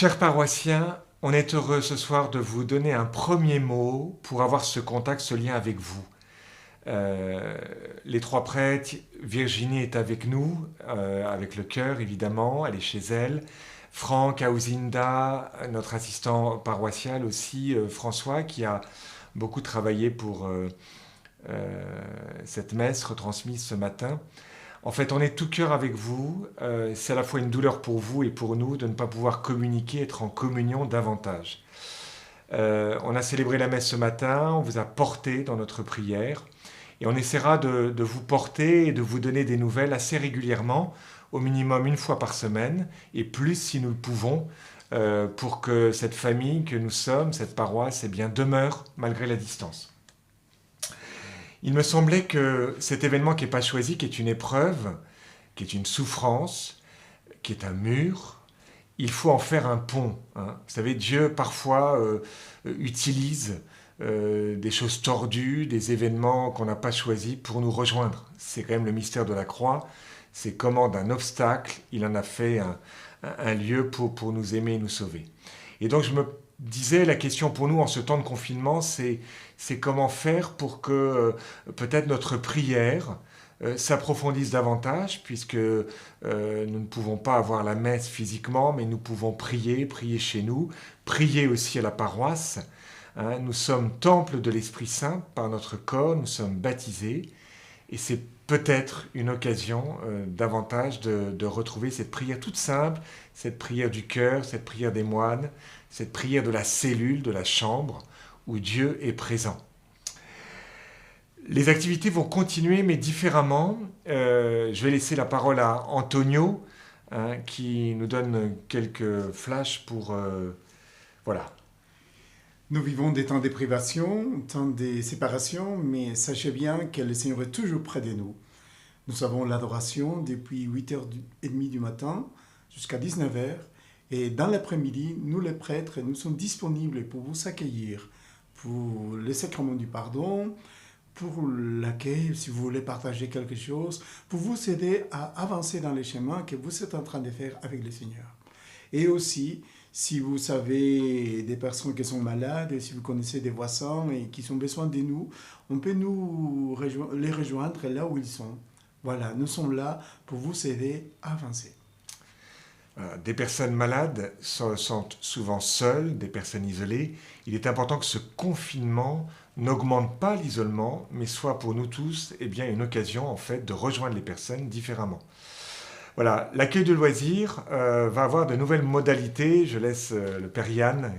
Chers paroissiens, on est heureux ce soir de vous donner un premier mot pour avoir ce contact, ce lien avec vous. Les trois prêtres, Virginie est avec nous, avec le cœur évidemment, elle est chez elle. Franck, Auzinda, notre assistant paroissial aussi, François, qui a beaucoup travaillé pour cette messe retransmise ce matin. En fait, on est tout cœur avec vous. C'est à la fois une douleur pour vous et pour nous de ne pas pouvoir communiquer, être en communion davantage. On a célébré la messe ce matin, on vous a porté dans notre prière et on essaiera de vous porter et de vous donner des nouvelles assez régulièrement, au minimum une fois par semaine et plus si nous le pouvons, pour que cette famille que nous sommes, cette paroisse, eh bien, demeure malgré la distance. Il me semblait que cet événement qui n'est pas choisi, qui est une épreuve, qui est une souffrance, qui est un mur, il faut en faire un pont. Hein. Vous savez, Dieu parfois utilise des choses tordues, des événements qu'on n'a pas choisis pour nous rejoindre. C'est quand même le mystère de la croix. C'est comment d'un obstacle, il en a fait un lieu pour nous aimer et nous sauver. Et donc je me disais, la question pour nous en ce temps de confinement, c'est comment faire pour que peut-être notre prière s'approfondisse davantage, puisque nous ne pouvons pas avoir la messe physiquement, mais nous pouvons prier, prier chez nous, prier aussi à la paroisse. Hein. Nous sommes temple de l'Esprit Saint par notre corps, nous sommes baptisés, et c'est peut-être une occasion davantage de retrouver cette prière toute simple, cette prière du cœur, cette prière des moines, cette prière de la cellule, de la chambre, où Dieu est présent. Les activités vont continuer, mais différemment. Je vais laisser la parole à Antonio, hein, qui nous donne quelques flashs pour... voilà. Nous vivons des temps de privation, temps de séparation, mais sachez bien que le Seigneur est toujours près de nous. Nous avons l'adoration depuis 8h30 du matin jusqu'à 19h. Et dans l'après-midi, nous les prêtres, nous sommes disponibles pour vous accueillir, pour le sacrement du pardon, pour l'accueil, si vous voulez partager quelque chose, pour vous aider à avancer dans les chemins que vous êtes en train de faire avec le Seigneur. Et aussi, si vous savez des personnes qui sont malades, si vous connaissez des voisins et qui ont besoin de nous, on peut les rejoindre là où ils sont. Voilà, nous sommes là pour vous aider à avancer. Des personnes malades sont souvent seules, des personnes isolées. Il est important que ce confinement n'augmente pas l'isolement, mais soit pour nous tous une occasion en fait, de rejoindre les personnes différemment. Voilà, l'accueil de loisirs va avoir de nouvelles modalités. Je laisse le Père Yann,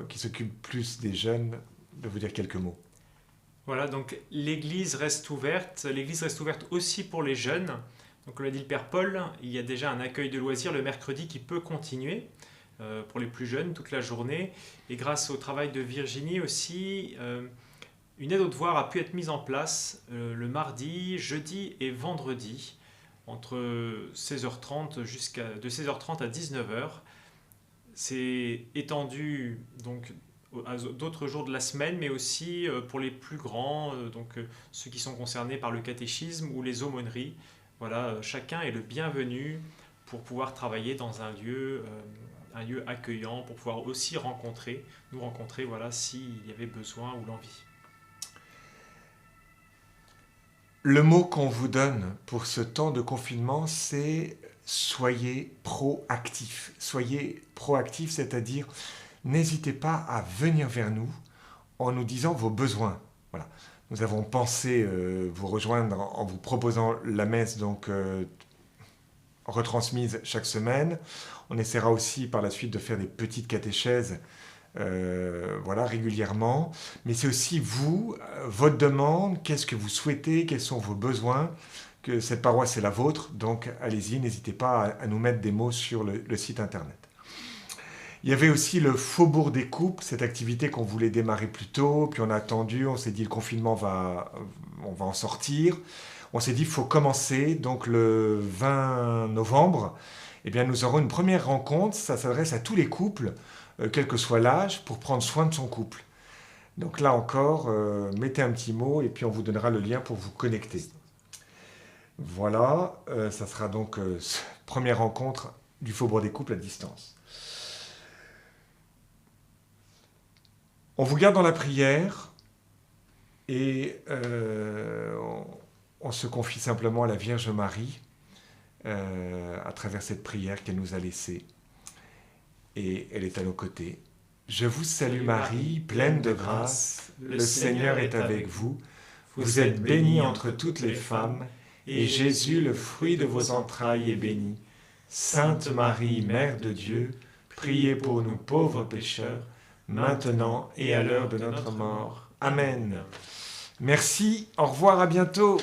qui s'occupe plus des jeunes, de vous dire quelques mots. Voilà, donc l'église reste ouverte. L'église reste ouverte aussi pour les jeunes. Donc, comme l'a dit le Père Paul, il y a déjà un accueil de loisirs le mercredi qui peut continuer pour les plus jeunes toute la journée. Et grâce au travail de Virginie aussi, une aide aux devoirs a pu être mise en place le mardi, jeudi et vendredi entre 16h30 de 16h30 à 19h. C'est étendu donc à d'autres jours de la semaine, mais aussi pour les plus grands, ceux qui sont concernés par le catéchisme ou les aumôneries. Voilà, chacun est le bienvenu pour pouvoir travailler dans un lieu accueillant, pour pouvoir aussi nous rencontrer, voilà, s'il y avait besoin ou l'envie. Le mot qu'on vous donne pour ce temps de confinement, c'est soyez proactifs. Soyez proactifs, c'est-à-dire n'hésitez pas à venir vers nous en nous disant vos besoins. Voilà. Nous avons pensé vous rejoindre en vous proposant la messe retransmise chaque semaine. On essaiera aussi par la suite de faire des petites catéchèses régulièrement. Mais c'est aussi vous, votre demande, qu'est-ce que vous souhaitez, quels sont vos besoins, que cette paroisse est la vôtre. Donc allez-y, n'hésitez pas à nous mettre des mots sur le site internet. Il y avait aussi le Faubourg des Couples, cette activité qu'on voulait démarrer plus tôt, puis on a attendu, on s'est dit le confinement on va en sortir. On s'est dit il faut commencer, donc le 20 novembre, nous aurons une première rencontre, ça s'adresse à tous les couples, quel que soit l'âge, pour prendre soin de son couple. Donc là encore, mettez un petit mot et puis on vous donnera le lien pour vous connecter. Voilà, ça sera donc première rencontre du Faubourg des Couples à distance. On vous garde dans la prière et on se confie simplement à la Vierge Marie à travers cette prière qu'elle nous a laissée. Et elle est à nos côtés. Je vous salue Marie, pleine de grâce, le Seigneur est avec vous. Vous êtes bénie entre toutes les femmes, et Jésus, le fruit de vos entrailles, est béni. Sainte Marie, Mère de Dieu, priez pour nous pauvres pécheurs, maintenant et à l'heure de notre mort. Amen. Merci, au revoir, à bientôt.